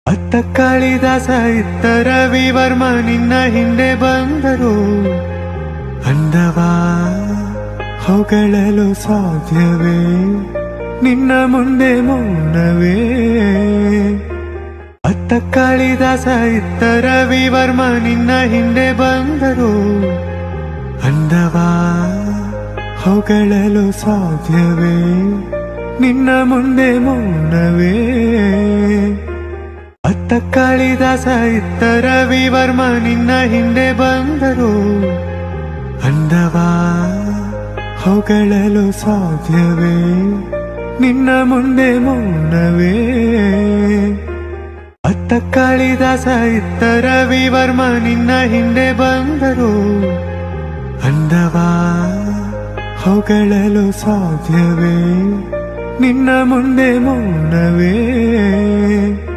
ಅತ್ತ ಕಾಳಿದಾಸ ಇತ್ತ ರವಿವರ್ಮ ನಿನ್ನ ಹಿಂದೆ ಬಂದರು. ಅಂದವಾ ಹೊಗಳಲು ಸಾಧ್ಯವೇ, ನಿನ್ನ ಮುಂದೆ ಮೌನವೇ. ಅತ್ತ ಕಾಳಿದಾಸ ಇತ್ತ ರವಿವರ್ಮ ನಿನ್ನ ಹಿಂದೆ ಬಂದರು. ಅಂದವಾ ಹೊಗಳಲು ಸಾಧ್ಯವೇ, ನಿನ್ನ ಮುಂದೆ ಮೌನವೇ. ಅತ್ತ ಕಾಳಿದಾಸ ಇತ್ತ ರವಿವರ್ಮ ನಿನ್ನ ಹಿಂದೆ ಬಂದರು. ಅಂದವಾ ಹೊಗಳಲು ಸಾಧ್ಯವೇ, ನಿನ್ನ ಮುಂದೆ ಮೌನವೇ. ಅತ್ತ ಕಾಳಿದಾಸ ಇತ್ತ ರವಿವರ್ಮ ನಿನ್ನ ಹಿಂದೆ ಬಂದರು. ಅಂದವಾ ಹೊಗಳಲು ಸಾಧ್ಯವೇ, ನಿನ್ನ ಮುಂದೆ ಮೌನವೇ. ಅತ್ತ ಕಾಳಿದಾಸ ಇತ್ತ ರವಿವರ್ಮ ನಿನ್ನ ಹಿಂದೆ ಬಂದರು. ಅಂದವಾ ಹೊಗಳಲು ಸಾಧ್ಯವೇ, ನಿನ್ನ ಮುಂದೆ ಮೌನವೇ. ಅತ್ತ ಕಾಳಿದಾಸ ಇತ್ತ ರವಿವರ್ಮ ನಿನ್ನ ಹಿಂದೆ ಬಂದರು. ಅಂದವಾ ಹೊಗಳಲು ಸಾಧ್ಯವೇ, ನಿನ್ನ ಮುಂದೆ ಮೌನವೇ.